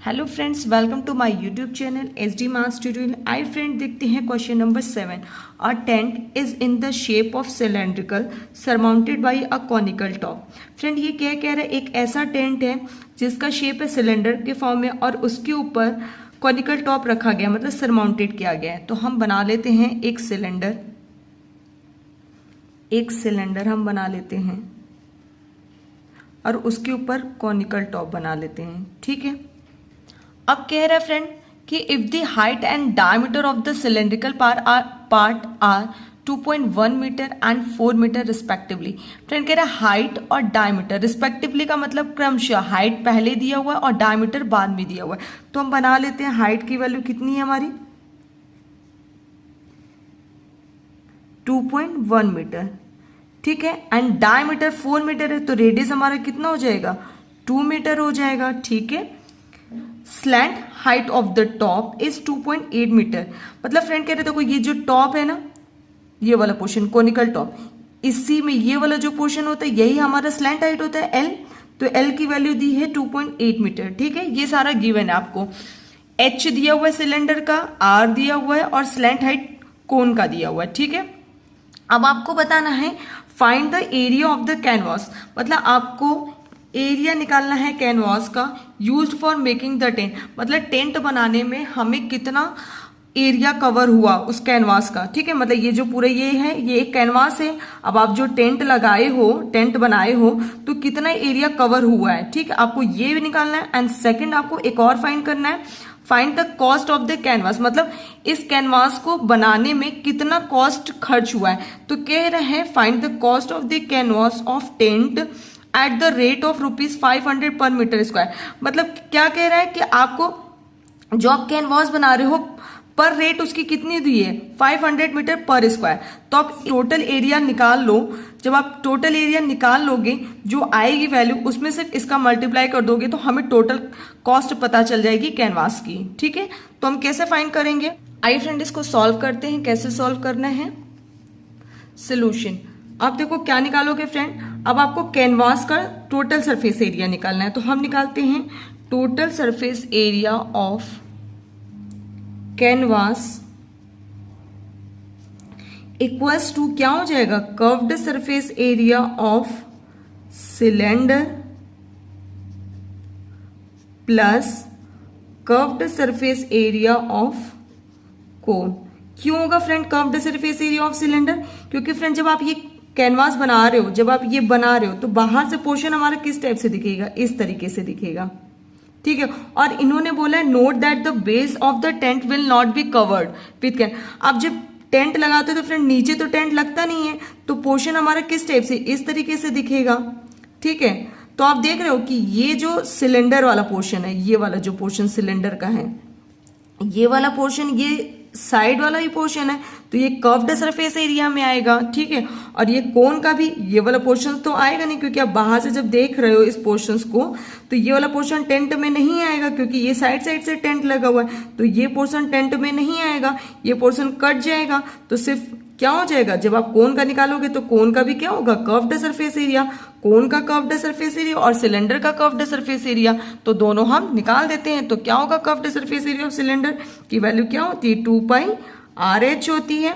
Hello friends, welcome to my YouTube channel H D maths tutorial. आई friend देखते हैं question number 7। A tent is in the shape of cylindrical surmounted by a conical top. Friend ये क्या कह रहा है, एक ऐसा टेंट है जिसका शेप है सिलेंडर के फॉर्म में और उसके ऊपर कॉनिकल टॉप रखा गया, मतलब सरमाउंटेड किया गया है। तो हम बना लेते हैं एक सिलेंडर हम बना लेते हैं और उसके ऊपर कॉनिकल टॉप बना लेते हैं। ठीक है, अब कह रहा है फ्रेंड कि if the height and diameter of the cylindrical part are 2.1 metre and 4 metre respectively. Friend कह रहा है हाइट और डायमीटर रिस्पेक्टिवली का मतलब क्रमशः, हाइट पहले दिया हुआ है और डायमीटर बाद में दिया हुआ है। तो हम बना लेते हैं, हाइट की वैल्यू कितनी है हमारी 2.1 मीटर, ठीक है, एंड डायमीटर 4 मीटर है, तो रेडियस हमारा कितना हो जाएगा 2 मीटर हो जाएगा। ठीक है, slant height of the top is 2.8 metre. मतलब फ्रेंड कह रहे देखो ये जो टॉप है ना, ये वाला पोर्शन कोनिकल टॉप, इसी में ये वाला जो पोर्शन होता है यही हमारा स्लैंट हाइट होता है एल। तो एल की वैल्यू दी है 2.8 मीटर। ठीक है, ये सारा गिवन है आपको। एच दिया हुआ है सिलेंडर का, आर दिया हुआ है और स्लैंट हाइट कोन का दिया हुआ है। ठीक है, अब आपको बताना है find the area of the canvas. मतलब आपको एरिया निकालना है कैनवास का used for making the tent. मतलब टेंट बनाने में हमें कितना एरिया कवर हुआ उस कैनवास का। ठीक है, मतलब ये जो पूरा ये है, ये एक कैनवास है। अब आप जो टेंट लगाए हो, टेंट बनाए हो, तो कितना एरिया कवर हुआ है। ठीक है, आपको ये भी निकालना है। एंड सेकंड आपको एक और फाइंड करना है, find the cost of the canvas. मतलब इस कैनवास को बनाने में कितना कॉस्ट खर्च हुआ है। तो कह रहे हैं find the cost of the canvas of tent at the rate of ₹500 पर मीटर स्क्वायर। मतलब क्या कह रहा है कि आपको जो आप कैनवास बना रहे हो पर रेट उसकी कितनी दी है 500 मीटर पर स्क्वायर। तो आप टोटल एरिया निकाल लो। जब आप टोटल एरिया निकाल लोगे, जो आएगी वैल्यू उसमें सिर्फ इसका मल्टीप्लाई कर दोगे तो हमें टोटल कॉस्ट पता चल जाएगी कैनवास की। ठीक है, तो हम कैसे फाइंड करेंगे, आइए फ्रेंड इसको सॉल्व करते हैं। कैसे सॉल्व करना है, सोल्यूशन। अब देखो क्या निकालोगे फ्रेंड, अब आपको कैनवास का टोटल सरफेस एरिया निकालना है। तो हम निकालते हैं total surface area of canvas equals to क्या हो जाएगा, curved surface area of cylinder plus curved surface area of cone. क्यों होगा friend curved surface area of cylinder, क्योंकि फ्रेंड जब आप ये कैनवास बना रहे हो, जब आप ये बना रहे हो तो बाहर से पोर्शन हमारा किस टाइप से दिखेगा, इस तरीके से दिखेगा। ठीक है, और इन्होंने बोला है note that the base of the tent will not be covered with can. अब जब टेंट लगाते हो तो फ्रेंड नीचे तो टेंट लगता नहीं है, तो पोर्शन हमारा किस टाइप से, इस तरीके से दिखेगा। ठीक है, तो आप देख रहे हो कि ये जो सिलेंडर वाला पोर्शन है, ये वाला जो पोर्शन सिलेंडर का है, ये वाला पोर्शन, ये साइड वाला ही पोर्शन है, तो ये कर्व्ड सरफेस एरिया में आएगा। ठीक है, और ये कोन का भी ये वाला पोर्शन तो आएगा नहीं, क्योंकि आप बाहर से जब देख रहे हो इस पोर्शंस को, तो ये वाला पोर्शन टेंट में नहीं आएगा, क्योंकि ये साइड साइड से टेंट लगा हुआ है, तो ये पोर्शन टेंट में नहीं आएगा, ये पोर्शन कट जाएगा। तो सिर्फ क्या हो जाएगा, जब आप कोन का निकालोगे तो कोन का भी क्या होगा, कर्व्ड सरफेस एरिया। कोन का कर्व्ड सरफेस एरिया और सिलेंडर का कर्व्ड सरफेस एरिया, तो दोनों हम निकाल देते हैं। तो क्या होगा, curved surface area of cylinder की वैल्यू क्या होती है 2πRH होती है,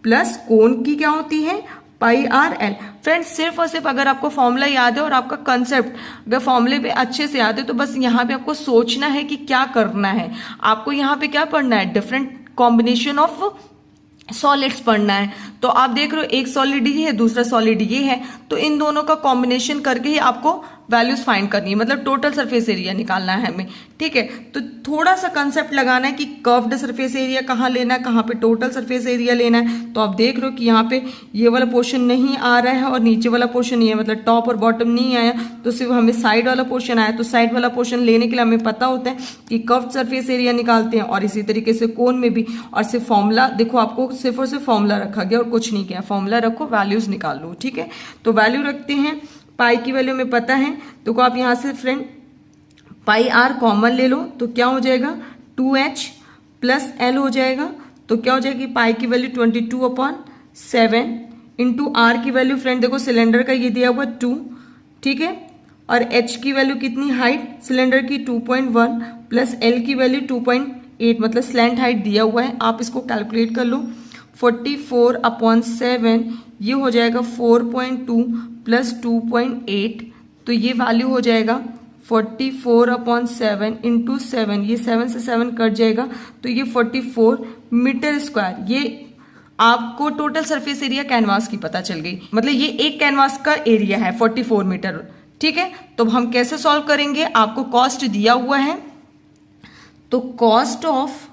प्लस कोन की क्या होती है πRL। फ्रेंड्स सिर्फ और सिर्फ अगर आपको फॉर्मूला याद है और आपका कंसेप्ट अगर फॉर्मूले पे अच्छे से याद है, तो बस यहाँ पे आपको सोचना है कि क्या करना है। आपको यहाँ पे क्या पढ़ना है, डिफरेंट कॉम्बिनेशन ऑफ सॉलिड्स पढ़ना है। तो आप देख रहे हो एक सॉलिड ये है, दूसरा सॉलिड ये है, तो इन दोनों का कॉम्बिनेशन करके ही आपको वैल्यूज फाइंड करनी है, मतलब टोटल सरफेस एरिया निकालना है हमें। ठीक है, तो थोड़ा सा कंसेप्ट लगाना है कि कर्व्ड सरफेस एरिया कहाँ लेना है, कहाँ पे टोटल सरफेस एरिया लेना है। तो आप देख रहे हो कि यहाँ पे ये वाला पोर्शन नहीं आ रहा है और नीचे वाला पोर्शन नहीं है, मतलब टॉप और बॉटम नहीं आया, तो सिर्फ हमें साइड वाला पोर्शन आया। तो साइड वाला पोर्शन लेने के लिए हमें पता होता है कि कर्व्ड सरफेस एरिया निकालते हैं, और इसी तरीके से कोन में भी। और सिर्फ फॉर्मूला देखो, आपको सिर्फ और सिर्फ फॉर्मूला रखा गया और कुछ नहीं किया, फॉर्मूला रखो, वैल्यूज निकाल लो। ठीक है, तो वैल्यू रखते हैं, पाई की वैल्यू में पता है, तो को आप यहां से फ्रेंड πR कॉमन ले लो, तो क्या हो जाएगा 2H प्लस L हो जाएगा। तो क्या हो जाएगी, पाई की वैल्यू 22/7 इंटू R की वैल्यू फ्रेंड देखो सिलेंडर का ये दिया हुआ 2, ठीक है, और h की वैल्यू कितनी, हाइट सिलेंडर की 2.1 प्लस l की वैल्यू 2.8, मतलब स्लैंट हाइट दिया हुआ है, आप इसको कैलकुलेट कर लो। 44/7 ये हो जाएगा 4.2 प्लस 2.8, तो ये वैल्यू हो जाएगा 44/7 इंटू 7, ये 7 से 7 कट जाएगा, तो ये 44 मीटर स्क्वायर। ये आपको टोटल सरफेस एरिया कैनवास की पता चल गई, मतलब ये एक कैनवास का एरिया है 44 मीटर। ठीक है, तो हम कैसे सॉल्व करेंगे, आपको कॉस्ट दिया हुआ है, तो कॉस्ट ऑफ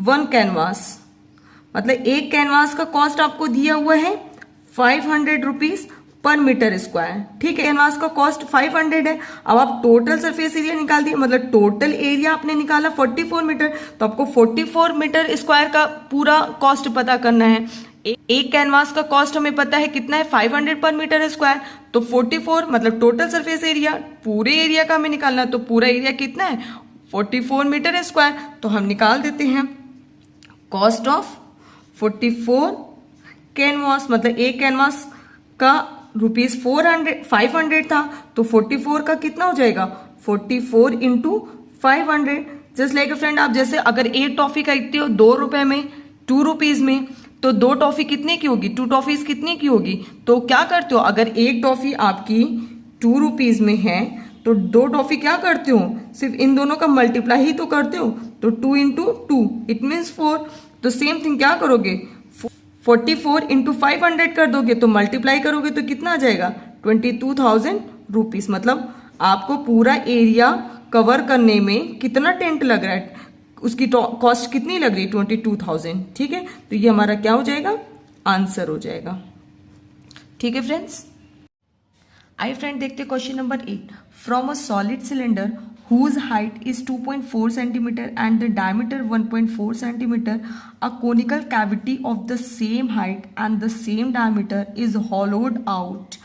वन कैनवास, मतलब एक कैनवास का कॉस्ट आपको दिया हुआ है 500 रुपीज पर मीटर स्क्वायर। ठीक है, कैनवास का कॉस्ट 500 है। अब आप टोटल सरफेस एरिया निकाल दिए, मतलब टोटल एरिया आपने निकाला 44 मीटर, तो आपको 44 मीटर स्क्वायर का पूरा कॉस्ट पता करना है। एक कैनवास का कॉस्ट हमें पता है कितना है, 500 पर मीटर स्क्वायर, तो 44 मतलब टोटल सरफेस एरिया, पूरे एरिया का हमें निकालना है, तो पूरा एरिया कितना है 44 मीटर स्क्वायर। तो हम निकाल देते हैं कॉस्ट ऑफ 44 कैनवास, मतलब एक कैनवास का रुपीज 500 था, तो 44 का कितना हो जाएगा 44 इंटू 500। जस्ट लाइक फ्रेंड, आप जैसे अगर एक टॉफी खरीदते हो 2 रुपए में, 2 रुपीज में, तो 2 टॉफी कितने की होगी, 2 टॉफीज कितने की होगी, तो क्या करते हो, अगर एक टॉफी आपकी 2 रुपीज में है, तो 2 टॉफी क्या करते हो, सिर्फ इन दोनों का मल्टीप्लाई ही तो करते हो, तो 2 इंटू 2 इट मीन्स 4। तो सेम थिंग क्या करोगे, 44 इंटू 500 कर दोगे, तो मल्टीप्लाई करोगे तो कितना आ जाएगा 22,000 रुपीज। मतलब आपको पूरा एरिया कवर करने में कितना टेंट लग रहा है, उसकी कॉस्ट कितनी लग रही है 22,000। ठीक है, तो ये हमारा क्या हो जाएगा, आंसर हो जाएगा। ठीक है फ्रेंड्स, आइए फ्रेंड देखते हैं question number 8। From a solid cylinder whose height is 2.4 centimeter and the diameter 1.4 centimeter, a conical cavity of the same height and the same diameter is hollowed out.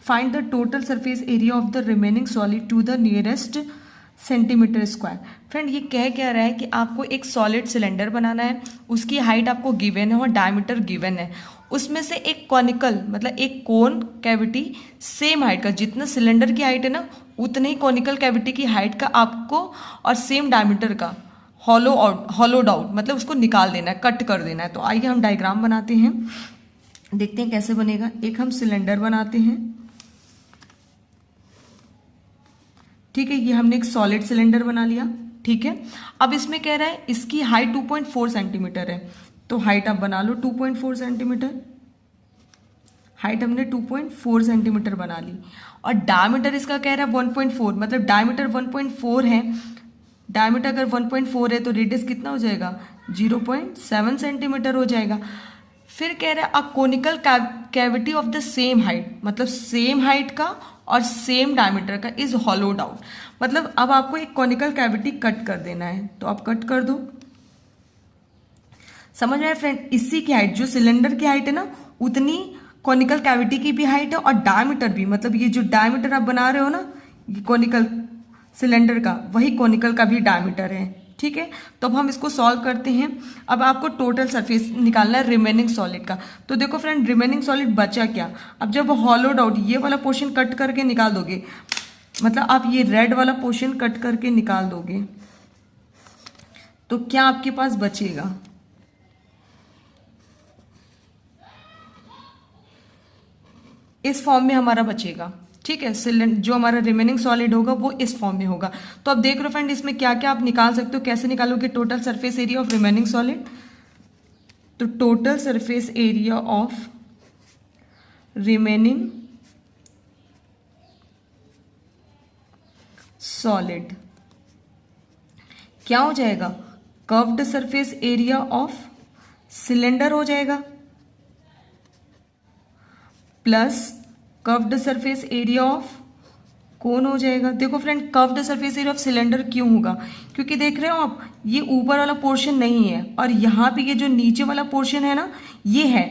Find the total surface area of the remaining solid to the nearest centimetre square. Friend ये कह रहा है कि आपको एक solid cylinder बनाना है, उसकी height आपको गिवन है और डायमीटर गिवन है, उसमें से एक कॉनिकल मतलब एक कोन कैविटी सेम हाइट का, जितना सिलेंडर की हाइट है ना उतने ही कॉनिकल कैविटी की हाइट का आपको और सेम डायमीटर का हॉलोड आउट मतलब उसको निकाल देना है, कट कर देना है। तो आइए हम डायग्राम बनाते हैं, देखते हैं कैसे बनेगा। एक हम सिलेंडर बनाते हैं, ठीक है, ये हमने एक सॉलिड सिलेंडर बना लिया। ठीक है, अब इसमें कह रहा है इसकी हाइट 2.4 सेंटीमीटर है, तो हाइट आप बना लो 2.4 सेंटीमीटर, हाइट हमने 2.4 सेंटीमीटर बना ली। और डायमीटर इसका कह रहा है 1.4, मतलब डायमीटर 1.4 है, डायमीटर अगर 1.4 है तो रेडियस कितना हो जाएगा 0.7 सेंटीमीटर हो जाएगा। फिर कह रहा है a conical cavity of the same height, मतलब सेम हाइट का और सेम डायमीटर का इज हॉलोड आउट, मतलब अब आपको एक कॉनिकल कैविटी कट कर देना है, तो आप कट कर दो। समझ आया फ्रेंड, इसी की हाइट जो सिलेंडर की हाइट है ना उतनी कॉनिकल कैविटी की भी हाइट है और डायमीटर भी, मतलब ये जो डायमीटर आप बना रहे हो ना ये कॉनिकल सिलेंडर का, वही कॉनिकल का भी डायमीटर है। ठीक है, तो अब हम इसको सॉल्व करते हैं। अब आपको टोटल सरफेस निकालना है रिमेनिंग सॉलिड का। तो देखो फ्रेंड रिमेनिंग सॉलिड बचा क्या, अब जब हॉलोड आउट ये वाला पोर्शन कट करके निकाल दोगे, मतलब आप ये रेड वाला पोर्शन कट करके निकाल दोगे, तो क्या आपके पास बचेगा, इस फॉर्म में हमारा बचेगा। ठीक है, जो हमारा रिमेनिंग सॉलिड होगा वो इस फॉर्म में होगा। तो अब देख लो फ्रेंड इसमें क्या क्या आप निकाल सकते हो, कैसे निकालोगे total surface area of remaining solid. तो total surface area of remaining solid क्या हो जाएगा, curved surface area of cylinder हो जाएगा plus curved surface area of cone हो जाएगा। देखो friend curved surface area of cylinder क्यों होगा, क्योंकि देख रहे हो आप ये ऊपर वाला पोर्शन नहीं है और यहाँ पे ये जो नीचे वाला पोर्शन है ना ये है।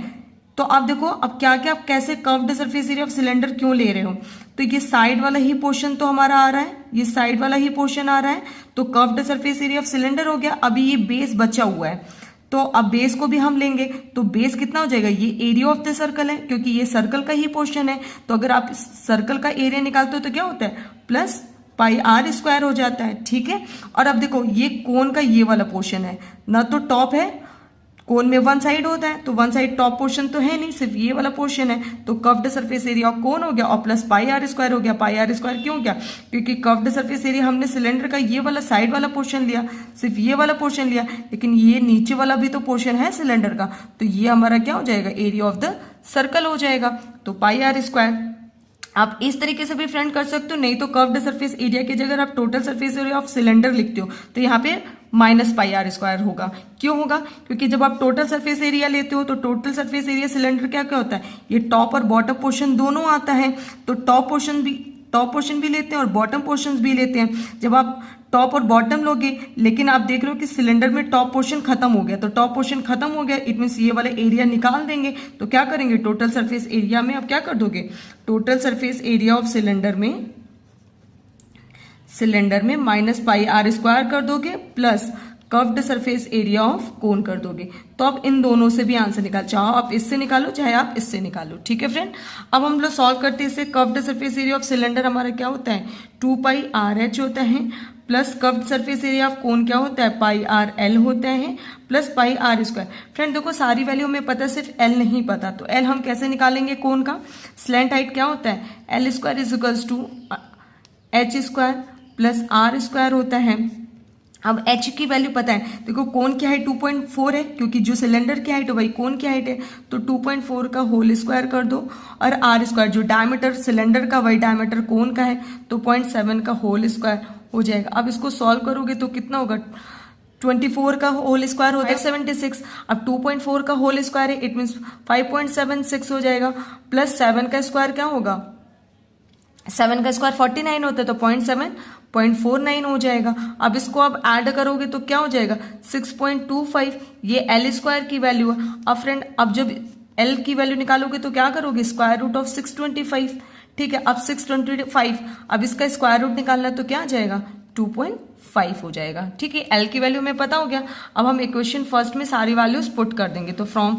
तो आप देखो अब क्या क्या आप कैसे curved surface area of cylinder क्यों ले रहे हो, तो ये साइड वाला ही पोर्शन तो हमारा आ रहा है, ये साइड वाला ही पोर्शन आ रहा है, तो curved surface area of cylinder हो गया। अभी ये बेस बचा हुआ है, तो अब बेस को भी हम लेंगे, तो बेस कितना हो जाएगा, ये एरिया ऑफ द सर्कल है, क्योंकि ये सर्कल का ही पोर्शन है। तो अगर आप सर्कल का एरिया निकालते हो तो क्या होता है, प्लस पाई आर स्क्वायर हो जाता है। ठीक है, और अब देखो ये कोन का ये वाला पोर्शन है ना, तो टॉप है, कोन में वन साइड होता है, तो वन साइड टॉप पोर्शन तो है नहीं, सिर्फ ये वाला पोर्शन है। तो curved surface area of cone हो गया और प्लस पाई आर स्क्वायर हो गया। पाई आर स्क्वायर क्यों गया, क्योंकि कर्व्ड सरफेस एरिया हमने सिलेंडर का ये वाला साइड वाला पोर्शन लिया, सिर्फ ये वाला पोर्शन लिया, लेकिन ये नीचे वाला भी तो पोर्शन है सिलेंडर का, तो ये हमारा क्या हो जाएगा, एरिया ऑफ द सर्कल हो जाएगा। तो पाई आर स्क्वायर आप इस तरीके से भी फ्रेंड कर सकते हो, नहीं तो कर्व्ड सरफेस एरिया की जगह आप total surface area of cylinder लिखते हो तो यहाँ पे माइनस पाई आर स्क्वायर होगा। क्यों होगा, क्योंकि जब आप टोटल सरफेस एरिया लेते हो तो टोटल सरफेस एरिया सिलेंडर क्या क्या होता है, ये टॉप और बॉटम पोर्शन दोनों आता है, तो टॉप पोर्शन भी लेते हैं और बॉटम पोर्शन भी लेते हैं। जब आप टॉप और बॉटम लोगे, लेकिन आप देख रहे हो कि सिलेंडर में टॉप पोर्शन खत्म हो गया, तो टॉप पोर्शन खत्म हो गया, इट मीन्स ये वाला एरिया निकाल देंगे। तो क्या करेंगे, टोटल सरफेस एरिया में आप क्या कर दोगे, total surface area of cylinder में माइनस पाई आर स्क्वायर कर दोगे plus curved surface area of कोन कर दोगे। तो आप इन दोनों से भी आंसर निकाल, चाहो आप इससे निकालो चाहे आप इससे निकालो। ठीक है फ्रेंड, अब हम लोग सॉल्व करते हैं इसे। Curved surface area of cylinder हमारा क्या होता है, 2 पाई आर एच होता है, plus curved surface area of cone क्या होता है, पाई आर एल होता है, plus pi R square. Friend देखो सारी वैल्यू हमें पता है, सिर्फ एल नहीं पता, तो एल हम कैसे निकालेंगे, कोन का स्लैंट हाइट क्या होता है, L square is equals to H square plus R square होता है। अब h की वैल्यू पता है, देखो कोन की हाइट 2.4 है, क्योंकि जो सिलेंडर की हाइट है वही कोन की हाइट है, तो 2.4 का होल स्क्वायर कर दो, और r स्क्वायर जो डायमीटर सिलेंडर का वही डायमीटर कोन का है, तो 0.7 का होल स्क्वायर हो जाएगा। अब इसको सॉल्व करोगे तो कितना होगा, 24 का होल स्क्वायर होता है 76, अब 2.4 का होल स्क्वायर है, इट मीन्स 5.76 हो जाएगा, प्लस 7 का स्क्वायर क्या होगा, 7 का स्क्वायर 49 होता है, तो 0.7.49 हो जाएगा। अब इसको आप ऐड करोगे तो क्या हो जाएगा, 6.25, ये एल स्क्वायर की वैल्यू है। अब फ्रेंड अब जब एल की वैल्यू निकालोगे तो क्या करोगे, स्क्वायर रूट ऑफ 625। ठीक है, अब 625, अब इसका स्क्वायर रूट निकालना तो क्या आ जाएगा, 2.5 हो जाएगा। ठीक है, एल की वैल्यू में पता हो गया। अब हम इक्वेशन फर्स्ट में सारी वैल्यूज पुट कर देंगे, तो फ्रॉम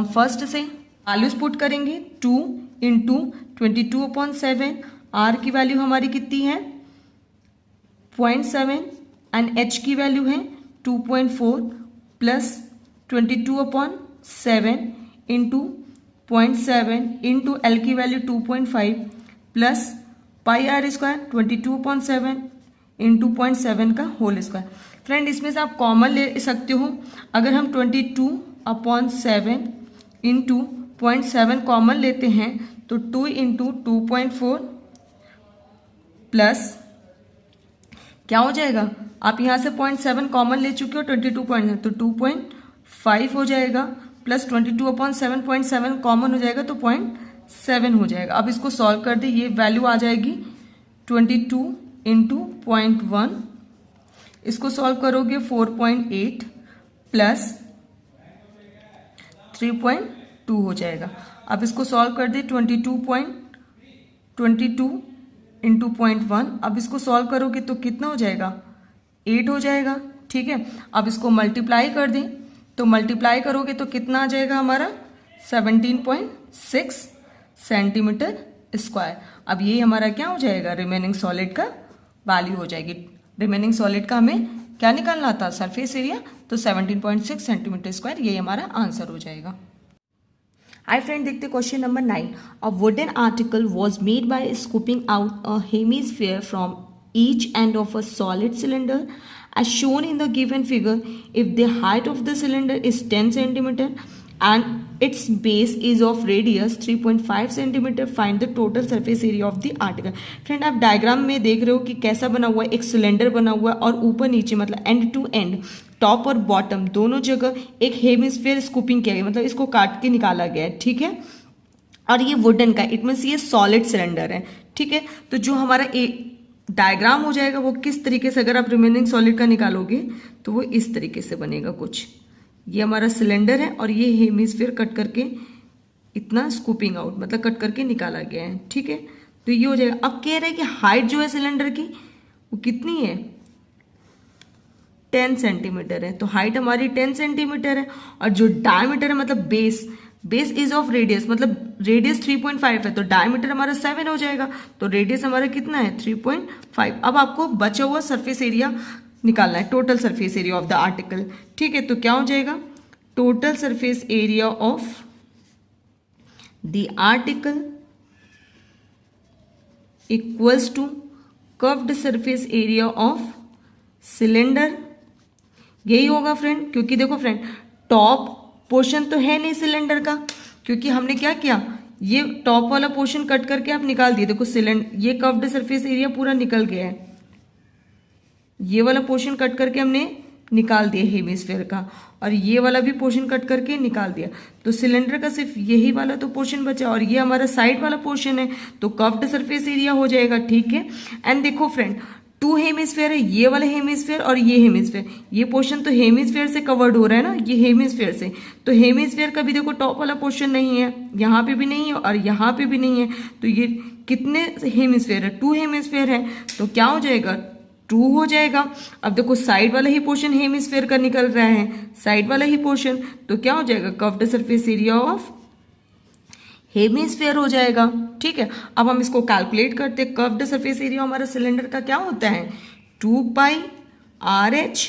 फर्स्ट से वैल्यूज पुट करेंगे, 2 इंटू 22/7, आर की वैल्यू हमारी कितनी है 0.7 एंड एच की वैल्यू है 2.4 प्लस 22/7 इंटू 0.7 इंटू एल की value 2.5 plus pi R square 22/7 into 0.7 का होल स्क्वायर। फ्रेंड इसमें से आप कॉमन ले सकते हो, अगर हम 22/7 इंटू 0.7 कॉमन लेते हैं तो 2 इंटू 2.4 प्लस क्या हो जाएगा, आप यहां से 0.7 कॉमन ले चुके हो, 22.7 तो 2.5 हो जाएगा, प्लस 22/7 0.7 कॉमन हो जाएगा तो 0.7 हो जाएगा। अब इसको सॉल्व कर दे, ये वैल्यू आ जाएगी 22 इंटू 0.1, इसको सॉल्व करोगे 4.8 प्लस 3.2 हो जाएगा। अब इसको सॉल्व कर दे 22 इंटू 0.1, अब इसको सॉल्व करोगे तो कितना हो जाएगा 8 हो जाएगा। ठीक है, अब इसको मल्टीप्लाई कर दें तो मल्टीप्लाई करोगे तो कितना आ जाएगा हमारा 17.6 सेंटीमीटर स्क्वायर। अब ये हमारा क्या हो जाएगा, रिमेनिंग सॉलिड का वैल्यू हो जाएगी। रिमेनिंग सॉलिड का हमें क्या निकालना था, सरफेस एरिया, तो 17.6 सेंटीमीटर स्क्वायर, ये हमारा आंसर हो जाएगा। हाय फ्रेंड, देखते question number 9। A wooden article was made by scooping out a hemisphere from each end of a solid cylinder as shown in the given figure. If the height of the cylinder is 10 cm and its base is of radius 3.5 cm, find the total surface area of the article. Friend आप diagram में देख रहे हो कि कैसा बना हुआ है, एक सिलेंडर बना हुआ है और ऊपर नीचे मतलब एंड टू एंड टॉप और बॉटम दोनों जगह एक हेमिस्फीयर स्कूपिंग किया गया, मतलब इसको काट के निकाला गया है। ठीक है, और ये वुडन का, इट मीन्स ये सॉलिड सिलेंडर है। ठीक है, तो जो हमारा डायग्राम हो जाएगा वो किस तरीके से, अगर आप रिमेनिंग सॉलिड का निकालोगे तो वो इस तरीके से बनेगा कुछ। ये हमारा सिलेंडर है और ये हेमिस्फीयर कट करके इतना स्कूपिंग आउट मतलब कट करके निकाला गया है। ठीक है, तो ये हो जाएगा। अब कह रहे हैं कि हाइट जो है सिलेंडर की वो कितनी है, 10 सेंटीमीटर है, तो हाइट हमारी 10 सेंटीमीटर है। और जो डायमीटर है मतलब बेस इज ऑफ रेडियस, मतलब रेडियस 3.5 है तो डायमीटर हमारा 7 हो जाएगा, तो रेडियस हमारा कितना है 3.5। अब आपको बचा हुआ सरफेस एरिया निकालना है, total surface area of the article. ठीक है, तो क्या हो जाएगा, total surface area of the article equals to curved surface area of cylinder. यही होगा फ्रेंड, क्योंकि देखो फ्रेंड टॉप पोर्शन तो है नहीं सिलेंडर का, क्योंकि हमने क्या किया, ये टॉप वाला पोर्शन कट करके आप निकाल दिए। देखो सिलेंडर ये कर्व्ड सरफेस एरिया पूरा निकल गया है, ये वाला पोर्शन कट करके हमने निकाल दिया हेमिस्फेयर का, और ये वाला भी पोर्शन कट करके निकाल दिया, तो सिलेंडर का सिर्फ यही वाला तो पोर्शन बचा, और ये हमारा साइड वाला पोर्शन है, तो कर्व्ड सरफेस एरिया हो जाएगा। ठीक है, एंड देखो फ्रेंड 2 हेमिस्फेयर है, ये वाला हेमिस्फेयर और ये हेमिस्फेयर, ये पोर्शन तो हेमिस्फेयर से कवर्ड हो रहा है ना, ये हेमिस्फेयर से, तो हेमिस्फेयर का भी देखो टॉप वाला पोर्शन नहीं है, यहाँ पे भी नहीं है और यहाँ पे भी नहीं है, तो ये कितने हेमिस्फेयर है, 2 हेमिस्फेयर है, तो क्या हो जाएगा 2 हो जाएगा। अब देखो साइड वाला ही पोर्शन हेमिस्फेयर का निकल रहा है, साइड वाला ही पोर्शन, तो क्या हो जाएगा curved surface area of hemisphere हो जाएगा। ठीक है, अब हम इसको कैलकुलेट करते हैं। कर्व्ड सरफेस एरिया हमारा सिलेंडर का क्या होता है 2 पाई RH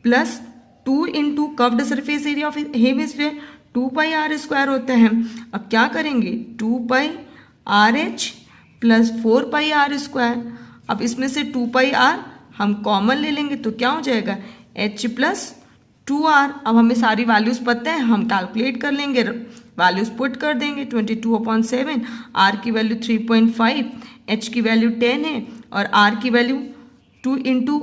plus 2 into curved surface area of hemisphere 2 pi R square होता है। अब क्या करेंगे 2 पाई RH प्लस 4 पाई R स्क्वायर, अब इसमें से 2 पाई R हम कॉमन ले लेंगे तो क्या हो जाएगा H प्लस 2R। अब हमें सारी वैल्यूज पता है, हम कैलकुलेट कर लेंगे, वैल्यूज पुट कर देंगे 22/7, R की वैल्यू 3.5, H की वैल्यू 10 है और R की वैल्यू 2 इंटू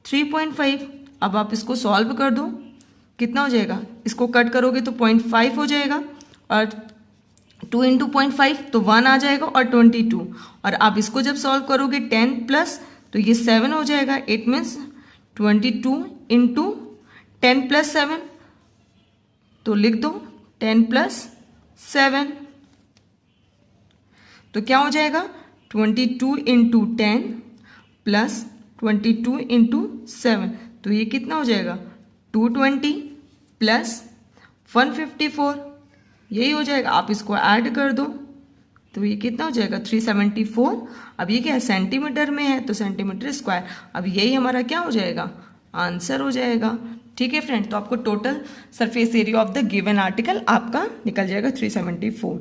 3.5। अब आप इसको सॉल्व कर दो, कितना हो जाएगा, इसको कट करोगे तो 0.5 हो जाएगा, और 2 इंटू 0.5 तो 1 आ जाएगा, और 22, और आप इसको जब सॉल्व करोगे 10 प्लस तो ये 7 हो जाएगा, इट मीन्स 22 इंटू 10 प्लस 7, तो लिख दो 10 प्लस 7, तो क्या हो जाएगा 22 इंटू 10 प्लस 22 इंटू 7, तो ये कितना हो जाएगा 220 प्लस 154, यही हो जाएगा। आप इसको ऐड कर दो तो ये कितना हो जाएगा 374। अब ये क्या है सेंटीमीटर में है तो सेंटीमीटर स्क्वायर, अब यही हमारा क्या हो जाएगा आंसर हो जाएगा। ठीक है फ्रेंड, तो आपको total surface area of the given article आपका निकल जाएगा 374।